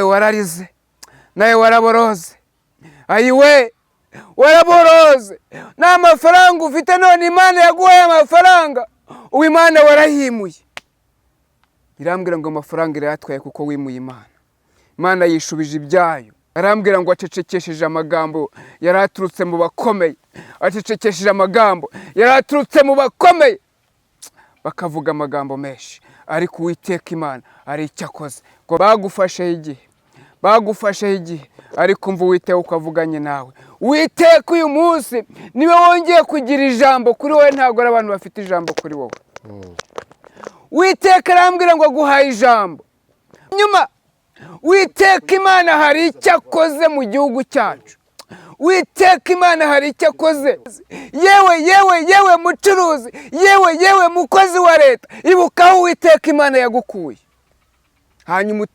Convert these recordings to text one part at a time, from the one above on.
wararize nawe waraboroze ayiwe waraboroze nta mafaranga ufite none Imana yaguhaye amafaranga uwo Imana warahimuye irambwira ngo amafaranga irayatwaye kuko wimuye Imana yishubije ibyayo arambwira ngo acecekesheje amagambo yaraturutse mu bakomeye acecekesheje amagambo yaraturutse mu bakomeye bakavuga amagambo menshi ariko Uwiteka Imana ari icyo akoze ngo bagufasheho igihe ariko mva Uwiteka ukavuganye nawe Uwiteka uyu munsi niwe wongeye kugira ijambo kuri wowe ntabwo ari abantu bafite ijambo kuri wowe Uwiteka arambwira ngo aguhaye ijambo nyuma Uwiteka Imana hari icyo akoze mu gihugu cyacu Uwiteka Imana hari icyo akoze yewe mucuruzi yewe mukozi wa leta ibuka aho Uwiteka Imana yagukuye hanyuma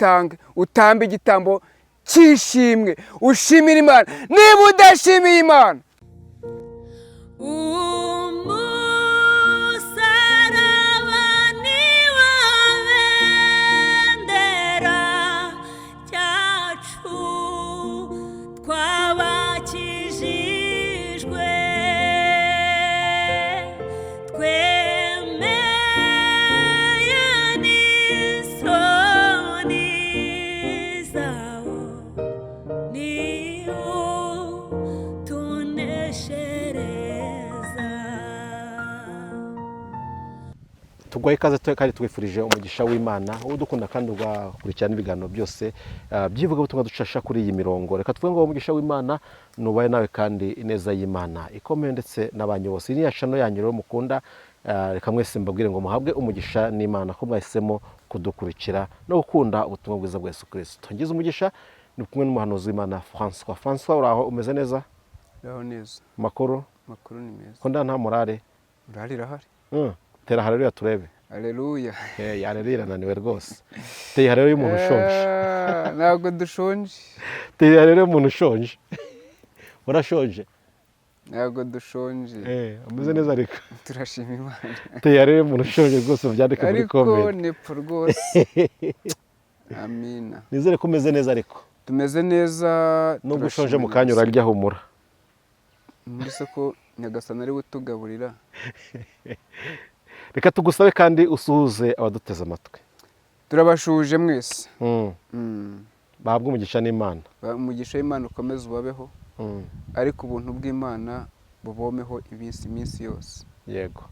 utambe igitambo cyishimwe ushimira Imana niba udashimiye Imana tugwaye ikaze kandi twifurije umugisha w'Imana udukunda kandi ugakurikirana ibiganiro byose byivuga butumwa dushasha kuri iyi mirongo reka tuvuge ngo umugisha w'Imana nubaye nawe kandi ineza y'Imana ikomeye ndetse n'abanyu bose ni yashano yanyu rero mukunda reka mwese mbabwire ngo muhabwe umugisha n'Imana ko mwahisemo kudukurikira no gukunda ubutumwa bwiza bwa Yesu Kristo ngize umugisha ni kumwe n'umuhanuzi w'Imana François uraho umeze neza uraho neza makuru ni meza ko nta morale urahari tera haleluya turebe haleluya haleluya naniwe rwose tera haleluya umuntu ushonje ntabwo dushonje tera haleluya umuntu ushonje urashonje ntabwo dushonje ameze neza ariko turashima Imana tera haleluya umuntu ushonje rwose byandike muri comment ariko nepfo rwose amina nizere ko umeze neza ariko tumeze neza nubwo ushonje mu kanya urarya humura muri soko Nyagasani ari utugaburira reka tugusabe kandi usuhuze abaduteze amatwi turabashuje mwese bahabwe umugisha n'Imana umugisha w'Imana ukomeze ubabeho ariko ubuntu bw'Imana bubomeho iminsi yose yego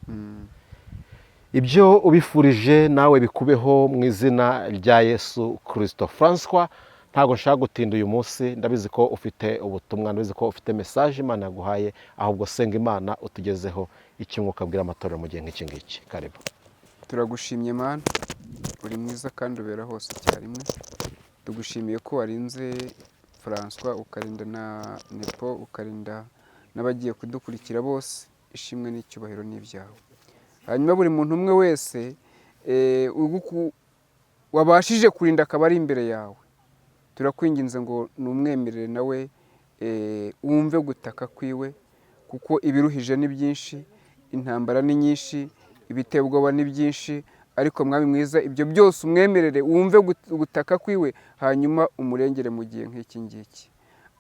ibyo ubifurije nawe bikubeho mu izina rya Yesu Kristo François ntago nshaka gutinda uyu munsi ndabizi ko ufite ubutumwa ndabizi ko ufite message Imana yaguhaye ahubwo senga Imana utugezeho icyumwuka bwira amatorero mu gihe nk'iki ngiki karibu turagushimye Mana uri mwiza kandi ubera hose icyarimwe tugushimiye ko warinze François ukarinda na Nepo ukarinda n'abagiye kudukurikira bose ishimwe n'icyubahiro n'ibyawe hanyuma buri muntu umwe wese wabashije kurinda akaba ari imbere yawe turakwinginze ngo numwemerere nawe wumve gutaka kwiwe kuko ibiruhije ni byinshi intambara ni nyinshi ibiteye ubwoba ni byinshi ariko mwami mwiza ibyo byose umwemerere wumve gutaka kwiwe hanyuma umurengere mu gihe nk'iki ngiki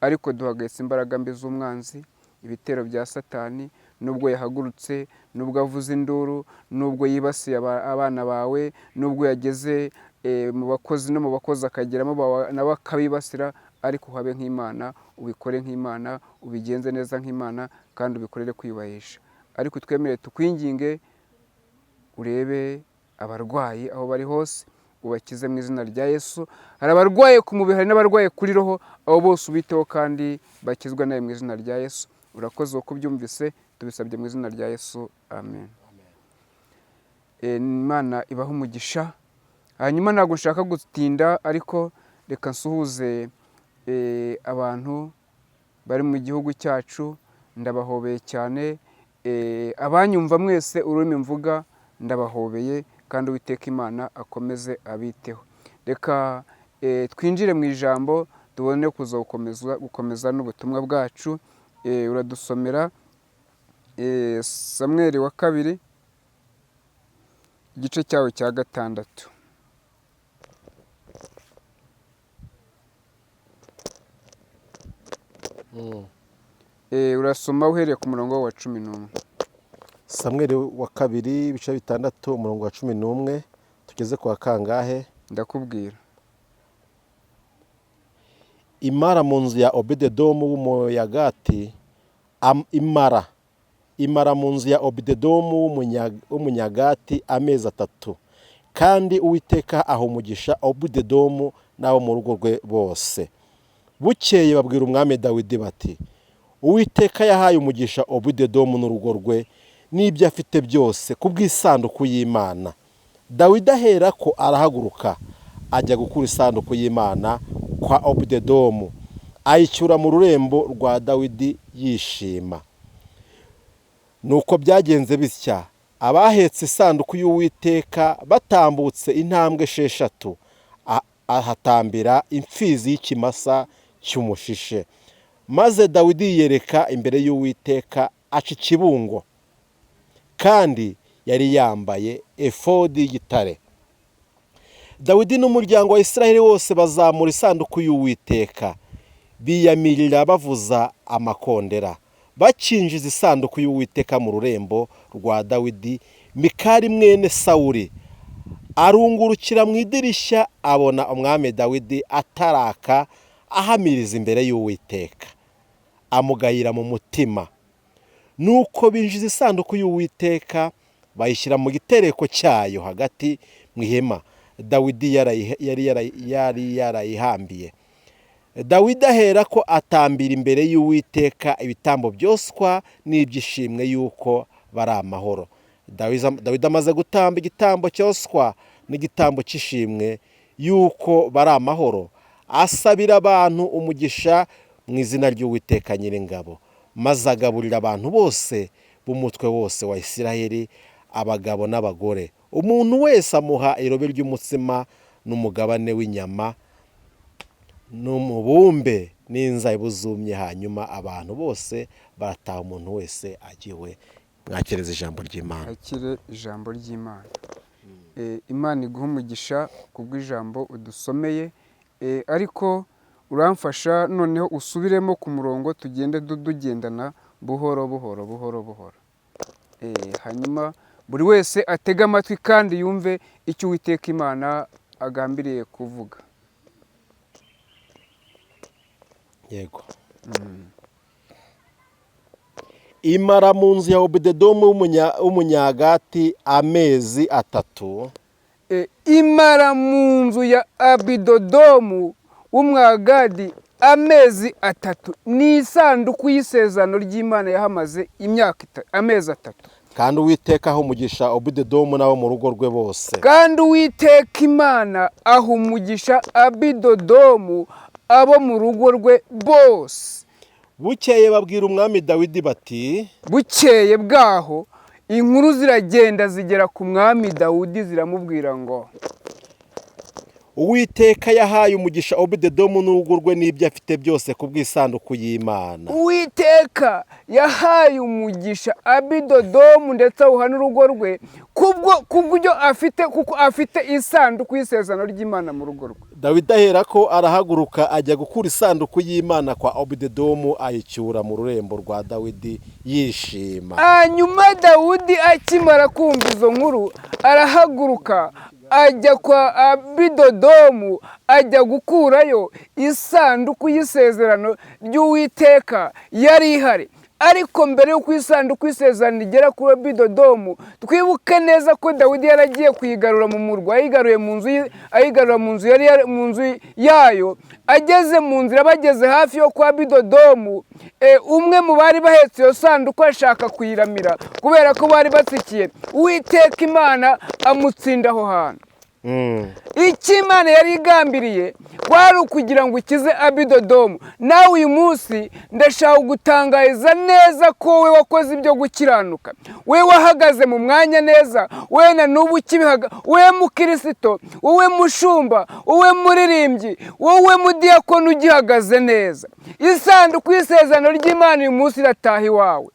ariko duhagaritse imbaraga mbi z'umwanzi ibitero bya Satani nubwo yahagurutse nubwo avuze induru nubwo yibasiye abana bawe nubwo yageze mu bakozi no mu bakozi akageramo nabo akabibasira ariko habe nk'Imana ubikore nk'Imana ubigenze neza nk'Imana kandi ubikorere kwiyubahisha ariko twemerere tukwinginge urebe abarwayi aho bari hose ubakize mu izina rya Yesu hari abarwaye ku mubiri hari n'abarwaye kuri roho abo bose ubiteho kandi bakizwa nawe mu izina rya Yesu urakoze uko ubyumvise tubisabye mu izina rya Yesu amen Imana ibaho umugisha hanyuma ntabwo nshaka gutinda ariko reka nsuhuze abantu bari mu gihugu cyacu ndabahobeye cyane abanyumva mwese ururimi mvuga ndabahobeye kandi Uwiteka Imana akomeze abiteho reka twinjire mu ijambo tubone kuza gukomeza n'ubutumwa bwacu uradusomera Samweli wa 2 igice cyawe cya 6 urasoma uhereye ku murongo wa 11. Samweli wa kabiri ibice 6 umurongo wa 11 tugeze kwa kangahe? Ndakubwira. Imara mu nzu ya Obededomu w'umuyagati, imara mu nzu ya Obededomu w'umunyagati amezi 3, kandi Uwiteka aha umugisha Obededomu n'abo mu rugo rwe bose. Bukeye babwira umwami Dawidi bati, Uwiteka yahaye umugisha Obededomu n'urugo rwe n'ibyo afite byose kubw'isanduku y'Imana. Dawidi ahera ko arahaguruka ajya gukura isanduku y'Imana kwa Obededomu, ayicyura mu rurembo rwa Dawidi yishima. Nuko byagenze bitya, abahetse isanduku y'Uwiteka batambutse intambwe 6, ahatambira imfizi y'ikimasa cy'umushishe. Maze Dawidi yiyereka imbere y'Uwiteka aca ikibungo, kandi yari yambaye efodi y'igitare. Dawidi n'umuryango wa Isiraheli wose bazamura isanduku y'Uwiteka, biyamirira bavuza amakondera, bakinjiza isanduku y'Uwiteka mu rurembo rwa Dawidi. Mikali mwene Sawuli arungurukira mu idirishya, abona umwami Dawidi ataraka ahamiriza imbere y'Uwiteka, amugayira mu mutima. Nuko binjiza isanduku y'Uwiteka, bayishyira mu gitereko cyayo hagati mu ihema Dawidi yari yarayihambiye. Dawidi ahera ko atambira imbere y'Uwiteka ibitambo byoswa n'ibyishimwe yuko bari amahoro. Dawidi amaze gutamba igitambo cyoswa n'igitambo cy'ishimwe yuko bari amahoro, asabira abantu umugisha mu izina ry'Uwiteka Nyiringabo, maze agaburira abantu bose b'umutwe wose wa Isiraheli, abagabo n'abagore. Umuntu wese amuha irobe ry'umutsima n'umugabane w'inyama n'umubumbe n'inzabibu zumye. Hanyuma abantu bose barataha, umuntu wese agiwe. Mwakireze ijambo ry'Imana. Akire ijambo ry'Imana. Imana iguha umugisha kubw'ijambo udusomeye, ariko uramfasha noneho usubiremo ku murongo, tugende tugendana buhoro buhoro. Hanyuma buri wese atege amatwi kandi yumve icyo Uwiteka Imana agambiriye kuvuga. Yego. Imara mu nzu ya Obededomu w'umunyagati amezi 3. Imara mu nzu ya Obededomu w'umwagadi amezi 3. Ni isanduku y'isezerano ry'Imana yahamaze amezi 3. Kandi Uwiteka aha umugisha Obededomu n'abo mu rugo rwe bose. Kandi Uwiteka Imana aha umugisha Obededomu abo mu rugo rwe bose. Bukeye babwira umwami Dawidi bati, bukeye bwaho inkuru ziragenda zigera ku mwami Dawidi, ziramubwira ngo, Uwiteka yahaye umugisha Obededomu n'urugo rwe n'ibyo afite byose kubw'isanduku y'Imana. Uwiteka yahaye umugisha Obededomu ndetse awuha n'urugo rwe kubwo afite, kuko afite isanduku y'isezerano ry'Imana mu rugo rwe. Dawidi ahera ko arahaguruka ajya gukura isanduku y'Imana kwa Obededomu, ayicyura mu rurembo rwa Dawidi yishima. Hanyuma Dawidi akimara kumva izo nkuru, arahaguruka ajya kwa Obededomu, ajya gukurayo isanduku y'isezerano ry'Uwiteka yari ihari. Ariko mbere y'uko isanduku y'isezerano igera kuri Obededomu, twibuke neza ko Dawidi yaragiye kuyigarura mu murwa, ayigaruye mu nzu yayo. Ageze mu nzira, bageze hafi yo kwa Obededomu, umwe mu bari bahetse iyo sanduku ashaka kuyiramira kubera ko bari batsikiye. Uwiteka Imana amutsinda aho hantu. Icyo Imana yari igambiriye kwari ukugira ngo ukize Obededomu. Nawe uyu munsi ndashaka gutangariza neza ko we wakoze ibyo gukiranuka, we wahagaze mu mwanya neza, we na n'ubu ukibihaga, we mukristo, wowe mushumba, wowe muririmbyi, wowe mudiyakoni ugihagaze neza. Isanduku y'isezerano ry'Imana uyu munsi irataha iwawe.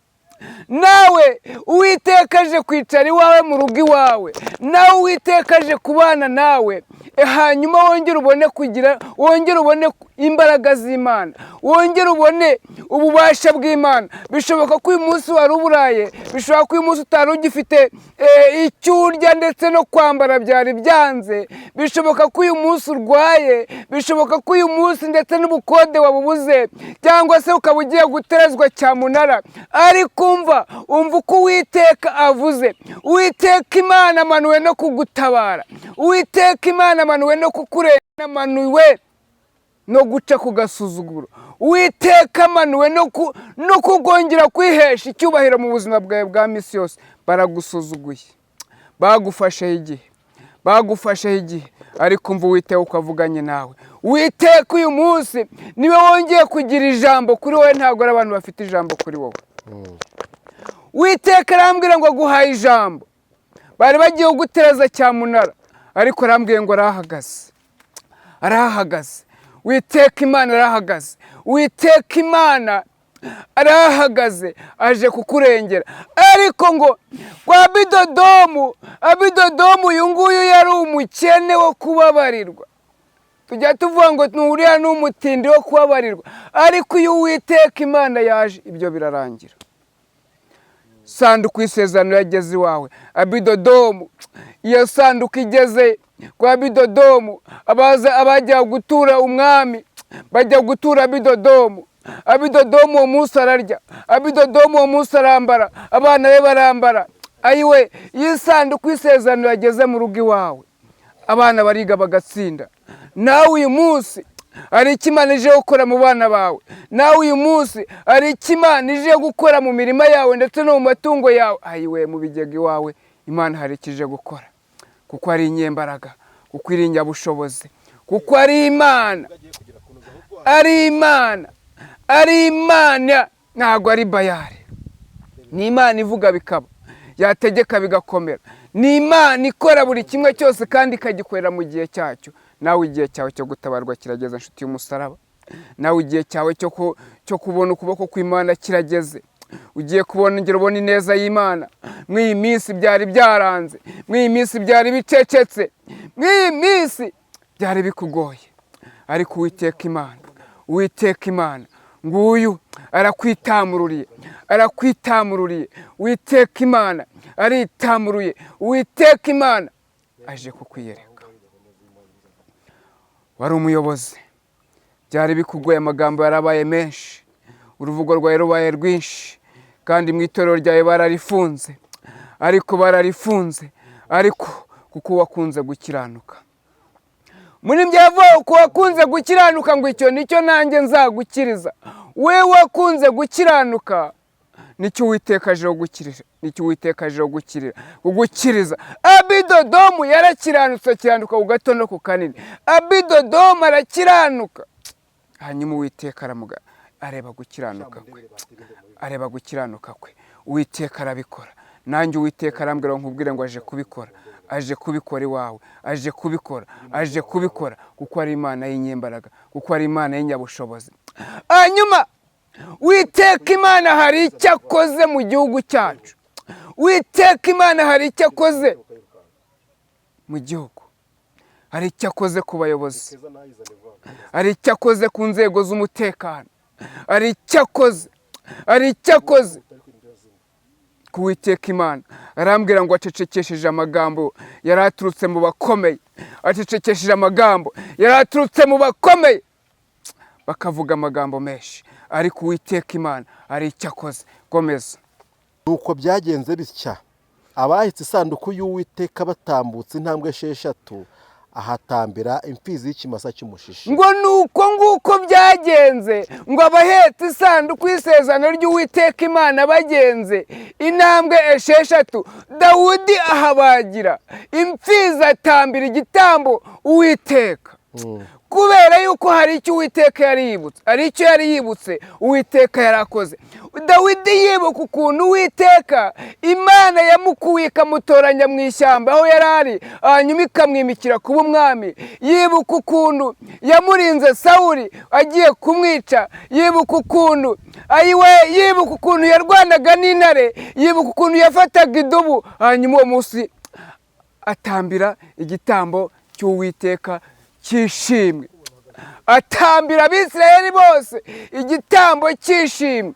Nawe Uwiteka aje kwicara iwawe mu rugo iwawe, nawe Uwiteka aje kubana nawe. Hanyuma wongere ubone imbaraga z'Imana, wongere ubone ububasha bw'Imana. Bishoboka ko uyu munsi wari uburaye, bishoboka ko uyu munsi utari ugifite icyo urya ndetse no kwambara byari byanze, bishoboka ko uyu munsi urwaye, bishoboka ko uyu munsi ndetse n'ubukode wabubuze, cyangwa se ukaba ugiye guterezwa cyamunara. Ariko umva uko Uwiteka avuze. Uwiteka Imana amanuwe no kugutabara, Uwiteka Imana amanuwe no kukurengera, amanuwe no guca ku gasuzuguro, Uwiteka amanuwe no kugongera kwihesha icyubahiro mu buzima bwawe bwa misi yose. Baragusuzuguye, bagufasheho igihe, ariko umva Uwiteka uko avuganye nawe. Uwiteka uyu munsi niwe wongeye kugira ijambo kuri wowe, ntabwo ari abantu bafite ijambo kuri wowe. Uwiteka arambwira ngo aguhaye ijambo. Bari bagiye gutereza cyamunara, ariko arambwiye ngo arahagaze. Uwiteka Imana arahagaze, Uwiteka Imana arahagaze, aje kukurengera. Ariko ngo kwa Abidodomu uyu nguyu yari umukene wo kubabarirwa. Tujya tuvuga ngo nturiya ni umutindi wo kubabarirwa, ariko iyo Uwiteka Imana yaje ibyo birarangira. Sanduku y'isezerano yageze iwawe Abidodomu. Iyo sanduku igeze kwa Abidodomu, abajya gutura umwami bajya gutura Abidodomu. Abidodomu uwo munsi ararya, Abidodomu uwo munsi arambara, abana be barambara. Ayiwe, iyo sanduku y'isezerano yageze mu rugo iwawe, abana bariga bagatsinda. Nawe uyu munsi hari icyo Imana ije gukora mu bana bawe. Nawe uyu munsi hari icyo Imana ije gukora mu mirima yawe ndetse no mu matungo yawe. Ayiwe, mu bigega iwawe Imana hari icyo ije gukora, kuko ari inyembaraga, kuko iri inyabushobozi, kuko ari Imana, ari Imana, ntabwo ari Bayali. Ni Imana ivuga bikaba, yategeka bigakomera. Ni Imana ikora buri kimwe cyose kandi ikagikorera mu gihe cyacyo. Nawe igihe cyawe cyo gutabarwa kirageze, nshuti y'umusaraba. Nawe igihe cyawe cyo kubona ukuboko kw'Imana kirageze. Ugiye kubona ubona ineza y'Imana. Mw'iyi minsi byari byaranze, mw'iyi minsi byari bicecetse, mw'iyi minsi byari bikugoye, ariko Uwiteka Imana nguyu arakwitamururiye. Uwiteka Imana aritamuruye, Uwiteka Imana aje kukwiyereka. Wari umuyobozi, byari bikugoye, amagambo yarabaye menshi, uruvugo rwawe rubaye rwinshi, kandi mu itorero ryawe bararifunze, ariko kuko wakunze gukiranuka. Muri byavuga ko wakunze gukiranuka, ngo icyo nicyo nanjye nzagukiriza. We wakunze gukiranuka, nicyo Uwiteka aje kugukiriza. Abidodomu yarakiranutse, akiranuka ku gato no ku kanini. Abidodomu arakiranuka, hanyuma Uwiteka areba gukiranuka kwe. Uwiteka arabikora. Nanjye Uwiteka arambwira ngo nkubwire ngo aje kubikora iwawe, aje kubikora, kuko ari Imana y'inyembaraga, kuko ari Imana y'inyabushobozi. Hanyuma Uwiteka Imana hari icyo akoze mu gihugu cyacu. Uwiteka Imana hari icyo akoze mu gihugu, hari icyo akoze ku bayobozi, hari icyo akoze ku nzego z'umutekano, hari icyo akoze ku Uwiteka Imana. Arambwira ngo acecekesheje amagambo yari aturutse mu bakomeye, bakavuga amagambo menshi, ariko Uwiteka Imana hari icyo akoze. Komeza. Nuko byagenze bitya, abahitse isanduku y'Uwiteka batambutse intambwe 6, ahatambira imfizi y'ikimasa cy'umushishi. Ngo nuko nguko byagenze, ngo abahetse isanduku y'isezerano ry'Uwiteka Imana bagenze intambwe 6, Dawudi ahabagira imfizi, atambira igitambo Uwiteka. Kubera yuko hari icyo Uwiteka yari yibutse, Uwiteka yarakoze. Dawidi yibuka ukuntu Uwiteka Imana yamukuye ikamutoranya mu ishyamba aho yari ari, hanyuma ikamwimikira kuba umwami. Yibuka ukuntu yamurinze Sawuli agiye kumwica, yibuka ukuntu yarwanaga n'intare, yibuka ukuntu yafataga idubu, hanyuma uwo munsi atambira igitambo cy'Uwiteka cyishimwe. atambira abisirayeli bose igitambo cy'ishimwe.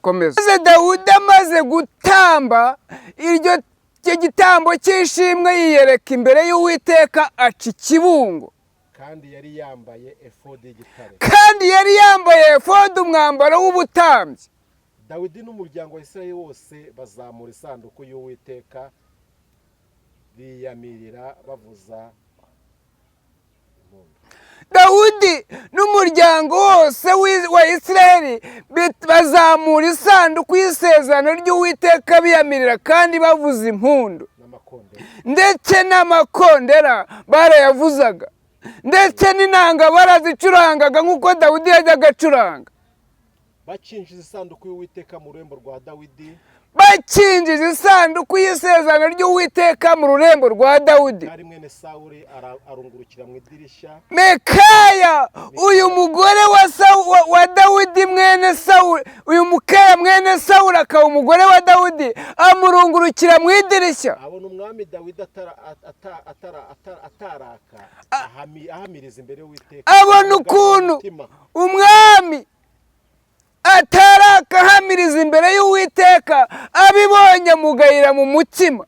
Komeza. Maze Dawudi amaze gutamba icyo gitambo cy'ishimwe yiyereka imbere y'Uwiteka aca ikibungo. kandi yari yambaye efodi y'igitare. Umwambaro w'ubutambyi. Dawidi n'umuryango wa Isirayeli wose bazamura isanduku y'Uwiteka biyamirira bavuza impundu. Dawudi n'umuryango wose wa Isirayeli bazamura isanduku y'isezerano ry'Uwiteka biyamirira kandi bavuza impundu. Ndetse n'amakondera barayavuzaga, ndetse n'inanga barazicurangaga nk'uko Dawudi yajyaga acuranga. Bakinjiza isanduku y'Uwiteka mu rurembo rwa Dawidi. Bakinjiza isanduku y'isezerano ry'Uwiteka mu rurembo rwa Dawudi. Ari mwene Sawuli arungurukira mu idirishya. Mikaya, uyu mugore wa Dawidi mwene Sawuli, uyu Mikaya mwene Sawuli akaba umugore wa Dawidi, amurungurukira mu idirishya. Abona umwami Dawidi ataraka ahamiriza imbere y'Uwiteka. Abona ukuntu umwami ataraka ahamiriza imbere y'Uwiteka, abibonye amugayira mu mutima.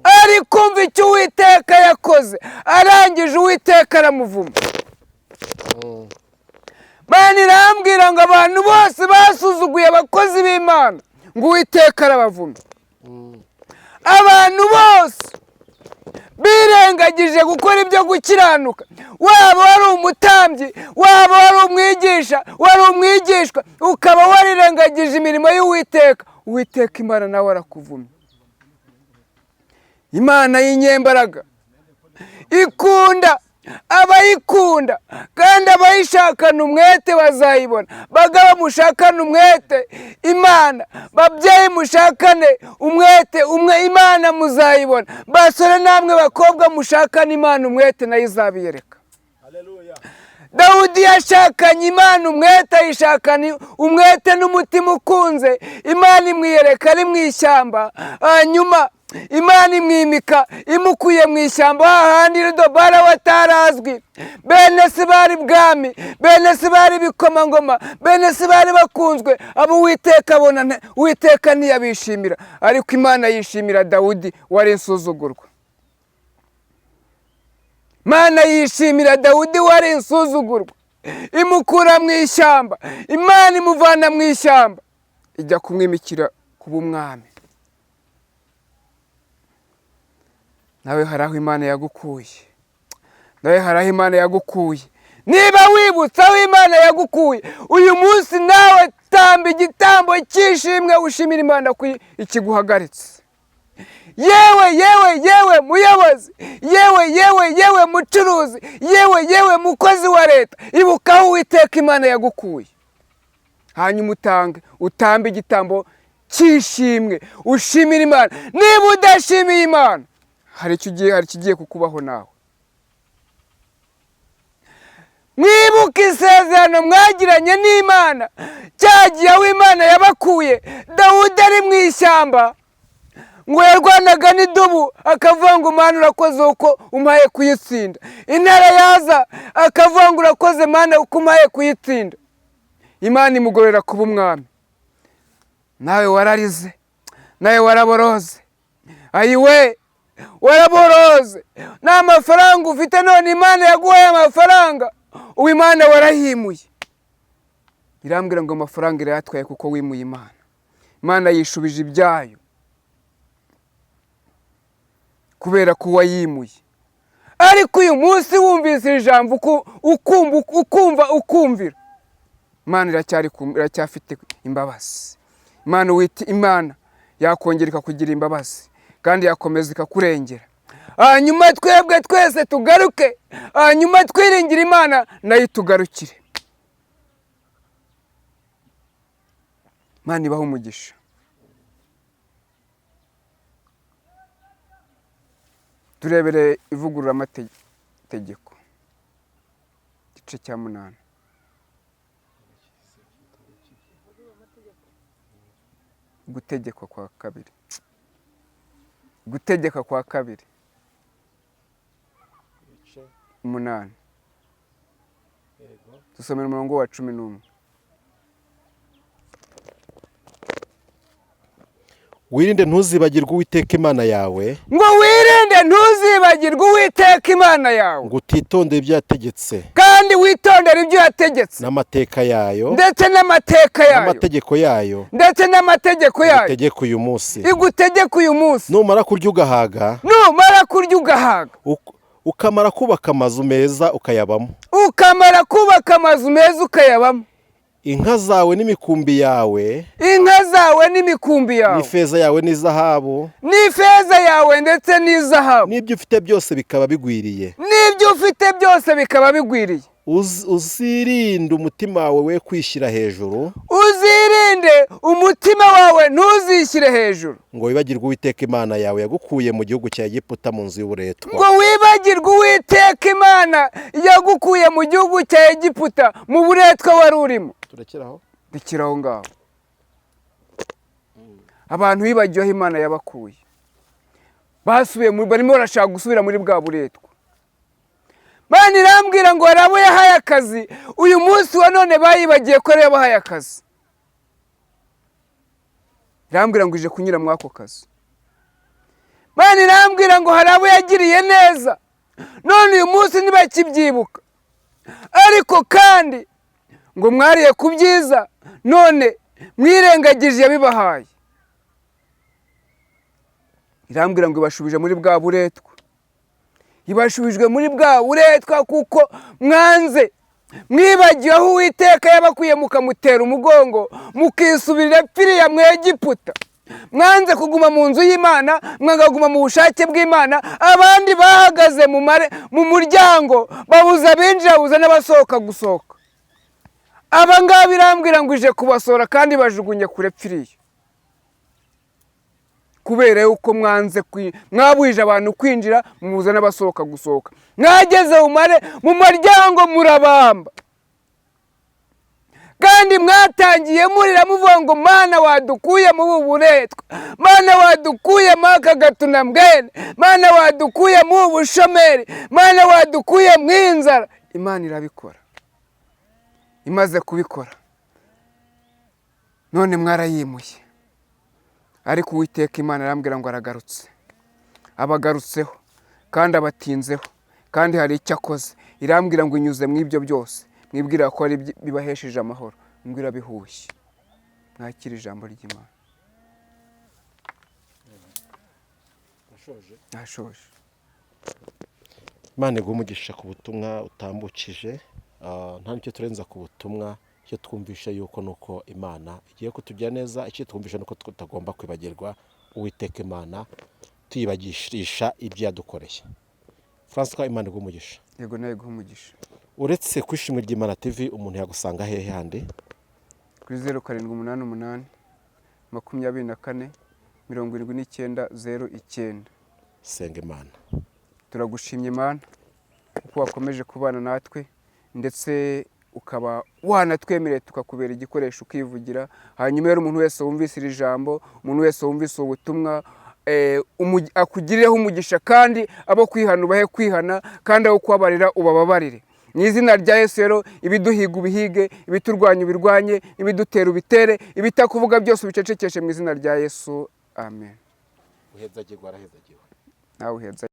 Ari kumva icyo Uwiteka yakoze, arangije Uwiteka aramuvuma. Imana irambwira ngo abantu bose basuzuguye abakozi b'Imana ngo Uwiteka arabavuma. Abantu bose birengagije gukora ibyo gukiranuka, waba wari umutambyi, waba wari umwigishwa, ukaba warirengagije imirimo y'Uwiteka, Uwiteka Imana nawe arakuvumye. Imana y'inyembaraga ikunda abayikunda, kandi abayishakana umwete bazayibona. Bagabo mushakane umwete Imana, babyeyi mushakane umwete Imana muzayibona. Basore namwe bakobwa mushakane Imana umwete, nayo izabiyereka. Dawudi yashakanye Imana umwete, ayishakana umwete n'umutima ukunze. Imana imwiyereka ari mu ishyamba, hanyuma Imana imwimika imukuye mu ishyamba hahandi Bara watarazwi. Bene se bari bwami, bene se bari bikomangoma, bene se bari bakunzwe. Abo Uwiteka abona, Uwiteka ntiyabishimira, ariko Imana yishimira Dawudi wari insuzugurwa. Imana yishimira Dawudi wari insuzugurwa, imukura mu ishyamba. Imana imuvana mu ishyamba ijya kumwimikira kuba umwami. Nawe hari aho Imana yagukuye, nawe hari aho Imana yagukuye. Niba wibutse aho Imana yagukuye, uyu munsi nawe tamba igitambo cy'ishimwe ushimira Imana ko ikiguhagaritse. Yewe muyobozi, yewe mucuruzi, yewe mukozi wa leta, ibuka aho Uwiteka Imana yagukuye, hanyuma utambe igitambo cy'ishimwe ushimira Imana. Niba udashimiye Imana, hari ikigiye kukubaho nawe. Mwibuke isezerano mwagiranye n'Imana, cyagiye aho Imana yabakuye. Dawudi ari mu ishyamba ngo yarwanaga n'idubu, akavuga ngo Mana urakoze uko umpaye kuyitsinda. Intare yaza akavuga ngo urakoze Mana uko umpaye kuyitsinda. Imana imugorera kuba umwami. Nawe wararize, nawe waraboroze, ayiwe waraboroze. Nta mafaranga ufite, none Imana yaguhaye amafaranga, uwo Imana warahimuye. Irambwira ngo amafaranga irayatwaye kuko wimuye Imana. Imana yishubije ibyayo kubera ko wayimuye. Ariko uyu munsi wumvise ijambo ukumvira, Imana iracyafite imbabazi. Imana yakongera ikakugira imbabazi, kandi yakomeza ikakurengera. Hanyuma twebwe twese tugaruke, hanyuma twiringire Imana nayo itugarukire. Imana ibahe umugisha. Turebere ivugurura amategeko igice cya 8. Gutegekwa kwa kabiri. Gutegeka kwa kabiri 8. dusomera umurongo wa 11. wirinde ntuzibagirwe Uwiteka Imana yawe, ngo wirinde ntuzibagirwe Uwiteka Imana yawe, ngo utitondere ibyo yategetse kandi witondere ibyo yategetse, n'amateka yayo, ndetse n'amateka yayo, n'amategeko yayo, ndetse n'amategeko yayo igutegeka uyu munsi. igutegeka uyu munsi. Numara kurya ugahaga, numara kurya ugahaga, ukamara kubaka amazu meza ukayabamo, ukamara kubaka amazu meza ukayabamo, inka zawe n'imikumbi yawe, inka zawe n'imikumbi yawe, n'ifeza yawe n'izahabu, n'ifeza yawe ndetse n'izahabu, n'ibyo ufite byose bikaba bigwiriye, n'ibyo ufite byose bikaba bigwiriye. uzirinde umutima wawe we kwishyira hejuru, uzirinde umutima wawe ntuzishyire hejuru, ngo wibagirwe Uwiteka Imana yawe yagukuye mu gihugu cya Egiputa mu nzu y'uburetwa. ngo wibagirwe Uwiteka Imana yagukuye mu gihugu cya Egiputa mu buretwa wari urimo. Turekeraho dikiraho ngaho. Abantu bibagiyeho Imana yabakuye, basubiye barimo barashaka gusubira muri bwa buretwa. Mana irambwira ngo hari abo yahaye akazi, uyu munsi wa none bayibagiye ko yabahaye akazi. Irambwira ngo ije kunyura muri ako kazi. Mana irambwira ngo hari abo yagiriye neza, none uyu munsi ntibakibyibuka, ariko kandi ngo mwariye ku byiza, none mwirengagije yabibahaye. Irambwira ngo ibashubije muri bwa buretwa, ibashubijwe muri bwa buretwa kuko mwanze, mwibagiwe aho Uwiteka yabakuye mukamutera umugongo, mukisubirira pfiriya mu Egiputa. Mwanze kuguma mu nzu y'Imana, mwagaguma mu bushake bw'Imana. Abandi bahagaze mu muryango babuza abinjira, babuza n'abasohoka gusohoka. Aba ngaba irambwira ngo ije kubasora kandi bajugunye kure pfiriya, kubera yuko mwabuje abantu kwinjira, mubuza n'abasohoka gusohoka. Mwageze mu maryango murabamba, kandi mwatangiye murira muvuga ngo Mana wadukuye mu buretwa, Mana wadukuye mu aka gatuna mbwene, Mana wadukuye mu bushomeri, Mana wadukuye mu inzara. Imana irabikora. Imaze kubikora, none mwarayimuye, ariko Uwiteka Imana arambwira ngo aragarutse, abagarutseho kandi abatinzeho, kandi hari icyo akoze. Irambwira ngo inyuze mu ibyo byose, mwibwira ko ari bibahesheje amahoro, mbwira bihushye. Mwakira ijambo ry'Imana. Nashoje. Imana iguhe umugisha ku butumwa utambukije. Nta nicyo turenza ku butumwa, icyo twumvishe yuko nuko Imana igiye kutugira neza, icyo twumvishe nuko tutagomba kwibagirwa Uwiteka Imana, tuyibagishisha ibyo yadukoreye. Francois, Imana iguhe umugisha. Yego, nawe iguhe umugisha. Uretse ku Ishimwe ry'Imana TV, umuntu yagusanga hehe handi? Kuri 0788 24 79 09. Senga Imana. Turagushimye Imana uko wakomeje kubana natwe, ndetse ukaba wanatwemereye tukakubera igikoresho ukivugira. Hanyuma rero umuntu wese wumvise iri jambo, umuntu wese wumvise ubutumwa, akugirireho umugisha, kandi abo kwihana ubahe kwihana, kandi abo kubabarira ubababarire. Mu izina rya Yesu rero, ibiduhiga ubihige, ibiturwanya ubirwanye, ibidutera ubitere, ibitakuvuga byose ubicecekeshe mu izina rya Yesu. Amen. Uhezagirwa, arahezagiwe. Nawe uheza.